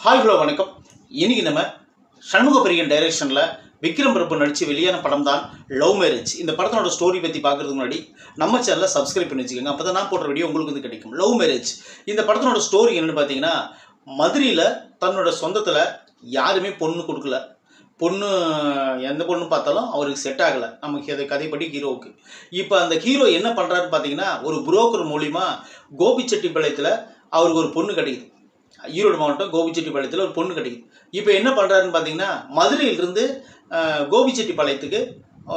Hi hello வணக்கம். இன்னைக்கு நம்ம சண்முக பிரியன் டைரக்ஷனில் விக்ரம் பிரபு நடித்து வெளியான படம் தான் லவ் மேரேஜ். இந்த படத்தோட ஸ்டோரி பற்றி பார்க்குறதுக்கு முன்னாடி நம்ம சேனலை சப்ஸ்கிரைப் பண்ணி வச்சுக்கோங்க. அப்போ தான் நான் போடுற வீடியோ உங்களுக்கு வந்து கிடைக்கும். லவ் மேரேஜ் இந்த படத்தோட ஸ்டோரி என்னென்னு பார்த்தீங்கன்னா, மதுரையில் தன்னோட சொந்தத்தில் யாருமே பொண்ணு கொடுக்கல. பொண்ணு எந்த பொண்ணு பார்த்தாலும் அவருக்கு செட் ஆகலை. நமக்கு அது கதைப்படி ஹீரோவுக்கு. இப்போ அந்த ஹீரோ என்ன பண்ணுறாருன்னு பார்த்தீங்கன்னா, ஒரு புரோக்கர் மூலிமா கோபிச்செட்டிப்பாளையத்தில் அவருக்கு ஒரு பொண்ணு கிடைக்குது. ஈரோடு மாவட்டம் கோபிச்செட்டிப்பாளையத்தில் ஒரு பொண்ணு கிடைக்குது. இப்போ என்ன பண்ணுறாருன்னு பார்த்தீங்கன்னா, மதுரையிலிருந்து கோபிச்செட்டிப்பாளையத்துக்கு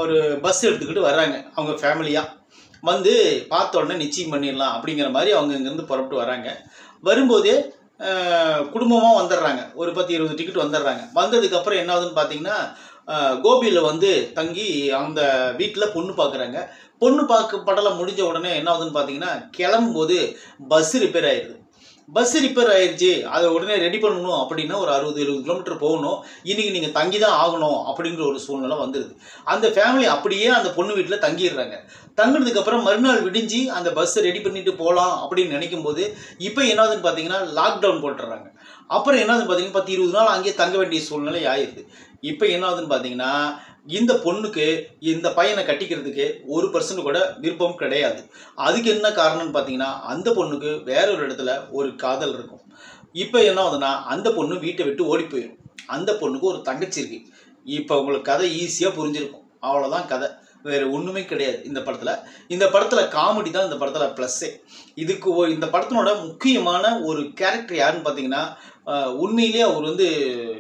ஒரு பஸ் எடுத்துக்கிட்டு வர்றாங்க. அவங்க ஃபேமிலியாக வந்து பார்த்த உடனே நிச்சயம் பண்ணிடலாம் அப்படிங்கிற மாதிரி அவங்க இங்கேருந்து புறப்பட்டு வராங்க. வரும்போதே குடும்பமாக வந்துடுறாங்க. ஒரு 10-20 டிக்கெட் வந்துடுறாங்க. வந்ததுக்கப்புறம் என்ன ஆகுதுன்னு பார்த்தீங்கன்னா, கோபியில் வந்து தங்கி அந்த வீட்டில் பொண்ணு பார்க்குறாங்க. பொண்ணு பார்க்க படலம் முடிஞ்ச உடனே என்ன ஆகுதுன்னு பார்த்தீங்கன்னா, கிளம்பும்போது பஸ்ஸு ரிப்பேர் ஆயிடுது. பஸ் ரிப்பேர் ஆயிடுச்சு, அதை உடனே ரெடி பண்ணணும் அப்படின்னா ஒரு 60-70 கிலோமீட்டர் போகணும். இன்றைக்கி நீங்கள் தங்கி தான் ஆகணும் அப்படிங்கிற ஒரு சூழ்நிலை வந்துடுது. அந்த ஃபேமிலி அப்படியே அந்த பொண்ணு வீட்டில் தங்கிடுறாங்க. தங்கினதுக்கப்புறம் மறுநாள் விடிஞ்சு அந்த பஸ்ஸை ரெடி பண்ணிட்டு போகலாம் அப்படின்னு நினைக்கும் போது இப்போ என்னாதுன்னு பார்த்தீங்கன்னா லாக்டவுன் போட்டுடுறாங்க. அப்புறம் என்னாதுன்னு பார்த்தீங்கன்னா 10-20 நாள் அங்கேயே தங்க வேண்டிய சூழ்நிலை ஆயிடுது. இப்போ என்னாதுன்னு பார்த்தீங்கன்னா, இந்த பொண்ணுக்கு இந்த பையனை கட்டிக்கிறதுக்கு 1% கூட விருப்பம் கிடையாது. அதுக்கு என்ன காரணம்னு பார்த்தீங்கன்னா, அந்த பொண்ணுக்கு வேற ஒரு இடத்துல ஒரு காதல் இருக்கும். இப்போ என்ன ஆகுதுன்னா, அந்த பொண்ணு வீட்டை விட்டு ஓடி போயிடும். அந்த பொண்ணுக்கு ஒரு தங்கச்சி இருக்கு. இப்போ உங்களுக்கு கதை ஈஸியாக புரிஞ்சிருக்கும். அவ்வளோதான் கதை, வேறு ஒன்றுமே கிடையாது இந்த படத்தில். இந்த படத்தில் காமெடி தான் இந்த படத்தில் ப்ளஸ்ஸே. இதுக்கு இந்த படத்தினோட முக்கியமான ஒரு கேரக்டர் யாருன்னு பார்த்தீங்கன்னா, உண்மையிலே அவர் வந்து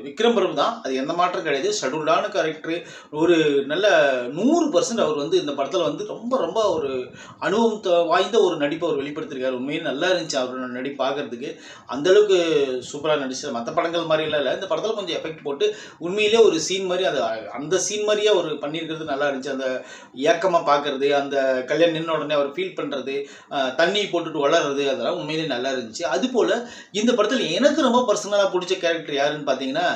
விக்ரம் பிரபு தான். அது எந்த மாற்றம் கிடையாது. ஷெட்யூல்டான கேரக்டரு. ஒரு நல்ல 100% அவர் வந்து இந்த படத்தில் வந்து ரொம்ப ரொம்ப ஒரு அனுபவம் வாய்ந்த ஒரு நடிப்பை அவர் வெளிப்படுத்திருக்காரு. உண்மையிலே நல்லா இருந்துச்சு அவரோட நடிப்பு பார்க்குறதுக்கு. அந்தளவுக்கு சூப்பராக நடிச்சார். மற்ற படங்கள் மாதிரிலாம் இல்லை. இந்த படத்தில் கொஞ்சம் எஃபெக்ட் போட்டு உண்மையிலே ஒரு சீன் மாதிரி அது அந்த சீன் மாதிரியே அவர் பண்ணியிருக்கிறது நல்லா இருந்துச்சு. அந்த ஏக்கமாக பார்க்குறது, அந்த கல்யாணம் நின்ன உடனே அவர் ஃபீல் பண்ணுறது, தண்ணி போட்டுட்டு வளர்றது, அதெல்லாம் உண்மையிலே நல்லா இருந்துச்சு. அதுபோல் இந்த படத்தில் எனக்கு ரொம்ப பர்சனலாக பிடிச்ச கேரக்டர் யாருன்னு பார்த்தீங்கன்னா,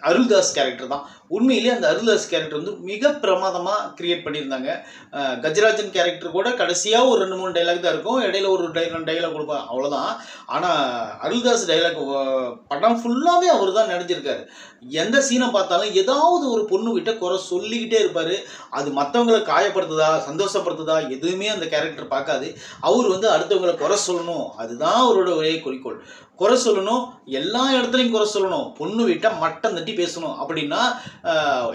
அருள்தாஸ் கேரக்டர் தான். உண்மையிலே அந்த அருள்தாஸ் கேரக்டர் வந்து மிக பிரமாதமாக கிரியேட் பண்ணியிருந்தாங்க. கஜராஜன் கேரக்டர் கூட கடைசியாக ஒரு 2-3 டைலாக் தான் இருக்கும். இடையில ஒரு 2 டைலாக் கொடுப்பாங்க, அவ்வளோதான். ஆனால் அருள்தாஸ் டைலாக் படம் ஃபுல்லாகவே அவர் தான் நடிச்சிருக்காரு. எந்த சீனை பார்த்தாலும் ஏதாவது ஒரு பொண்ணு கிட்ட குறை சொல்லிக்கிட்டே இருப்பார். அது மற்றவங்களை காயப்படுத்துதா சந்தோஷப்படுத்துதா எதுவுமே அந்த கேரக்டர் பார்க்காது. அவர் வந்து அடுத்தவங்களை குறை சொல்லணும், அதுதான் அவரோட ஒரே குறிக்கோள். குறை சொல்லணும், எல்லா இடத்துலையும் குறை சொல்லணும், பொண்ணு வீட்டை மட்டம் தட்டி பேசணும் அப்படின்னா.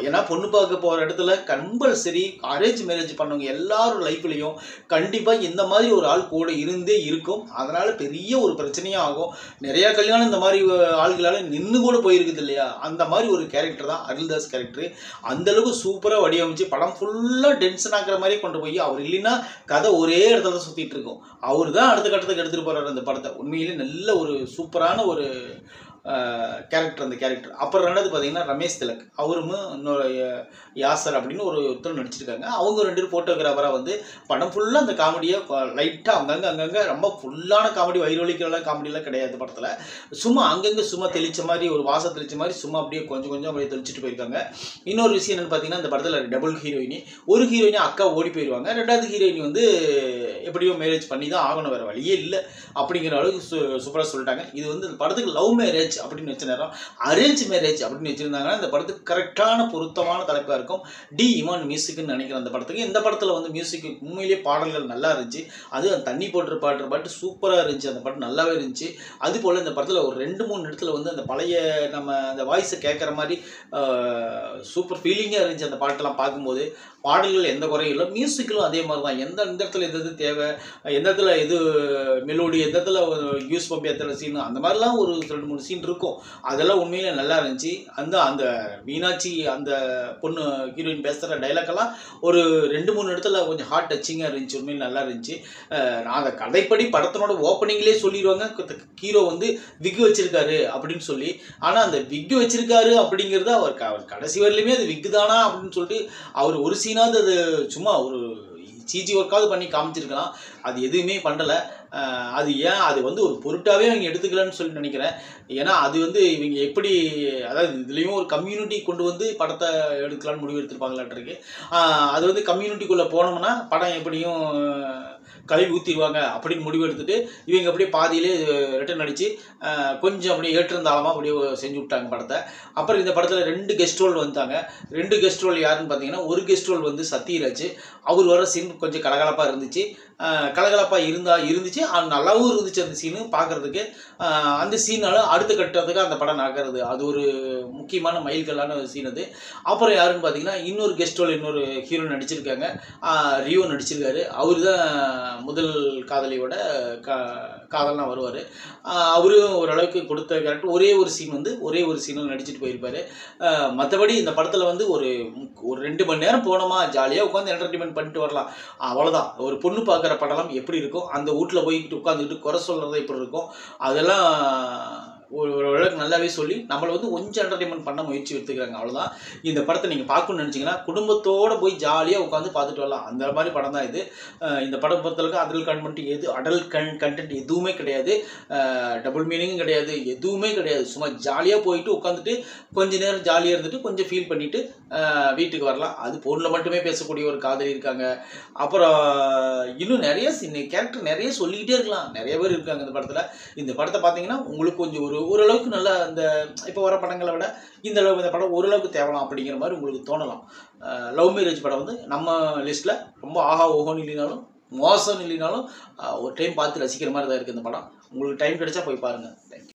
ஏன்னா பொண்ணு பார்க்க போகிற இடத்துல கம்பல்சரி அரேஞ்ச் மேரேஜ் பண்ணவங்க எல்லாரும் லைஃப்லையும் கண்டிப்பாக இந்த மாதிரி ஒரு ஆள் கூட இருந்தே இருக்கும். அதனால் பெரிய ஒரு பிரச்சனையும் ஆகும். நிறையா கல்யாணம் இந்த மாதிரி ஆள்களால் நின்று கூட போயிருக்குது இல்லையா? அந்த மாதிரி ஒரு கேரக்டர் தான் அருள்தாஸ் கேரக்டர். அந்தளவுக்கு சூப்பராக வடிவமைச்சு படம் ஃபுல்லாக டென்ஷன் ஆக்குற மாதிரி கொண்டு போய், அவர் இல்லைன்னா கதை ஒரே இடத்துல தான் சுற்றிட்டு இருக்கும். அவர் தான் அடுத்த கட்டத்துக்கு எடுத்துகிட்டு போகிறார் அந்த படத்தை. உண்மையிலே நல்ல ஒரு சூப்பரான ஒரு கேரக்டர் அந்த கேரக்டர். அப்புறம் ரெண்டாவது பார்த்தீங்கன்னா ரமேஷ் திலக், அவரும் இன்னொரு யாசர் அப்படின்னு ஒருத்தர் நடிச்சிருக்காங்க. அவங்க 2 பேரும் ஃபோட்டோகிராஃபராக வந்து படம் ஃபுல்லாக அந்த காமெடியை லைட்டாக அங்கங்கே ரொம்ப ஃபுல்லான காமெடி வயிறொலிக்கலாம் காமெடியெலாம் கிடையாது படத்தில். சும்மா அங்கங்கே சும்மா தெளித்த மாதிரி ஒரு வாசம் தெளித்த மாதிரி சும்மா அப்படியே கொஞ்சம் கொஞ்சம் அப்படியே தெளிச்சுட்டு போயிருக்காங்க. இன்னொரு விஷயம் என்னென்னு பார்த்தீங்கன்னா, இந்த படத்தில் டபுள் ஹீரோயினி. ஒரு ஹீரோயினி அக்கா ஓடி போயிடுவாங்க. 2வது ஹீரோயினி வந்து எப்படியோ மேரேஜ் பண்ணி தான் ஆகணும், வேறு வழியே இல்லை அப்படிங்கிற அளவுக்கு சூப்பராக சொல்லிட்டாங்க. இது வந்து இந்த படத்துக்கு லவ் மேரேஜ் அப்படின்னு வச்ச நேரம் அரேஞ்ச் மேரேஜ் அப்படின்னு வச்சிருந்தாங்கன்னா இந்த படத்துக்கு கரெக்டான பொருத்தமான தலைப்பாக இருக்கும். டி இமான் மியூசிக்னு நினைக்கிறேன் அந்த படத்துக்கு. இந்த படத்தில் வந்து மியூசிக் உண்மையிலேயே பாடல்கள் நல்லா இருந்துச்சு. அது அந்த தண்ணி போட்டு பாடுற பாட்டு சூப்பராக இருந்துச்சு. அந்த பாட்டு நல்லாவே இருந்துச்சு. அதுபோல் இந்த படத்தில் ஒரு 2-3 இடத்துல வந்து அந்த பழைய நம்ம அந்த வாய்ஸை கேட்குற மாதிரி சூப்பர் ஃபீலிங்காக இருந்துச்சு. அந்த பாட்டெல்லாம் பார்க்கும்போது பாடல்கள் எந்த குறையும் இல்லை. மியூசிக்கிலும் அதே மாதிரி தான். எந்த இடத்துல எது தேவை, எந்த இடத்துல எது மெலோடி, எந்த இடத்துல யூஸ் பம்பி எத்தனை சீன், அந்த மாதிரிலாம் ஒரு 2-3 சீன் இருக்கும். அதெல்லாம் உண்மையிலே நல்லா இருந்துச்சு. அந்த மீனாட்சி அந்த பொண்ணு ஹீரோயின் பேசுகிற டைலாக்கெல்லாம் ஒரு 2-3 இடத்துல கொஞ்சம் ஹார்ட் டச்சிங்காக இருந்துச்சு. உண்மையிலே நல்லா இருந்துச்சு. நான் அந்த கதைப்படி படத்தினோட ஓப்பனிங்லேயே சொல்லிடுவாங்க, ஹீரோ வந்து விக் வச்சிருக்காரு அப்படின்னு சொல்லி. ஆனால் அந்த விக் வச்சிருக்காரு அப்படிங்கிறது அவர் கடைசி வரலையுமே அது விக் தானா அப்படின்னு சொல்லிட்டு அவர் ஒரு சீனாவது அது சும்மா ஒரு சிஜி ஒர்க்காவது பண்ணி காமிச்சிருக்கலாம். அது எதுவுமே பண்ணலை. அது ஏன் அது வந்து ஒரு பொருட்டாகவே அவங்க எடுத்துக்கலன்னு சொல்லி நினைக்கிறேன். ஏன்னா அது வந்து இவங்க எப்படி, அதாவது இதுலேயும் ஒரு கம்யூனிட்டி கொண்டு வந்து படத்தை எடுக்கலான்னு முடிவு எடுத்துருப்பாங்களாட்டிருக்கு. அது வந்து கம்யூனிட்டிக்குள்ளே போனோம்னா படம் எப்படியும் கழுவி ஊற்றிடுவாங்க அப்படின்னு முடிவு எடுத்துட்டு இவங்க அப்படியே பாதியிலே ரிட்டர்ன் அடித்து கொஞ்சம் அப்படியே ஏற்றிருந்தாலமாக அப்படியே செஞ்சு விட்டாங்க படத்தை. அப்புறம் இந்த படத்தில் 2 கெஸ்ட் ரோல் வந்தாங்க. 2 கெஸ்ட் ரோல் யாருன்னு பார்த்தீங்கன்னா, ஒரு கெஸ்ட் ரோல் வந்து சத்யராஜ். அவர் வர சீன் கொஞ்சம் கலகலப்பாக இருந்துச்சு. கலகலப்பாக இருந்துச்சு. நல்லாவும் இருந்துச்சு அந்த சீனு பார்க்குறதுக்கு. அந்த சீனால் அடுத்த கட்டத்துக்கு அந்த படம் நகருது. அது ஒரு முக்கியமான மைல்கல்லான சீன் அது. அப்புறம் யாருன்னு பார்த்தீங்கன்னா, இன்னொரு கெஸ்ட் ரோல் இன்னொரு ஹீரோ நடிச்சிருக்காங்க. ரியோ நடிச்சிருக்காரு. அவர் தான் முதல் காதலியோட காதலனாக வருவார். அவரும் ஓரளவுக்கு கொடுத்த கேரக்டர் ஒரே ஒரு சீனில் நடிச்சிட்டு போயிருப்பார். மற்றபடி இந்த படத்தில் வந்து ஒரு 2 மணி நேரம் போனோமா, ஜாலியாக உட்காந்து என்டர்டெயின்மெண்ட் பண்ணிட்டு வரலாம், அவ்வளோதான். ஒரு பொண்ணு பார்க்குற படம்லாம் எப்படி இருக்கும், அந்த வீட்டில் போய்கிட்டு உட்காந்துக்கிட்டு குறை சொல்கிறது எப்படி இருக்கும், அதெல்லாம் ஓரளவுக்கு நல்லாவே சொல்லி நம்மளை வந்து கொஞ்சம் என்டர்டெயின்மெண்ட் பண்ண முயற்சி எடுத்துக்கிறாங்க, அவ்வளோதான். இந்த படத்தை நீங்கள் பார்க்கணும்னு நினச்சிங்கன்னா குடும்பத்தோடு போய் ஜாலியாக உட்காந்து பார்த்துட்டு வரலாம். அந்த மாதிரி படம் தான் இது. இந்த படம் பொறுத்தளவுக்கு அடல்ட் கண்டென்ட் எதுவுமே கிடையாது. டபுள் மீனிங்கும் கிடையாது, எதுவுமே கிடையாது. சும்மா ஜாலியாக போயிட்டு உட்காந்துட்டு கொஞ்ச நேரம் ஜாலியாக இருந்துட்டு கொஞ்சம் ஃபீல் பண்ணிவிட்டு வீட்டுக்கு வரலாம். அது பொருளில் மட்டுமே பேசக்கூடிய ஒரு காதலி இருக்காங்க. அப்புறம் இன்னும் நிறைய கேரக்டர் நிறைய சொல்லிக்கிட்டே இருக்கலாம். நிறைய பேர் இருக்காங்க இந்த படத்தில். இந்த படத்தை பார்த்தீங்கன்னா உங்களுக்கு கொஞ்சம் ஓரளவுக்கு நல்லா அந்த இப்போ வர படங்களை விட இந்த அளவுக்கு இந்த படம் ஓரளவுக்கு தேவலாம் அப்படிங்கிற மாதிரி உங்களுக்கு தோணலாம். லவ் மேரேஜ் படம் வந்து நம்ம லிஸ்ட்டில் ரொம்ப ஆஹா ஓஹோன்னு இல்லைனாலும் மோசம் இல்லைனாலும் ஒரு டைம் பார்த்து ரசிக்கிற மாதிரி தான் இருக்குது இந்த படம். உங்களுக்கு டைம் கிடைச்சா போய் பாருங்கள்.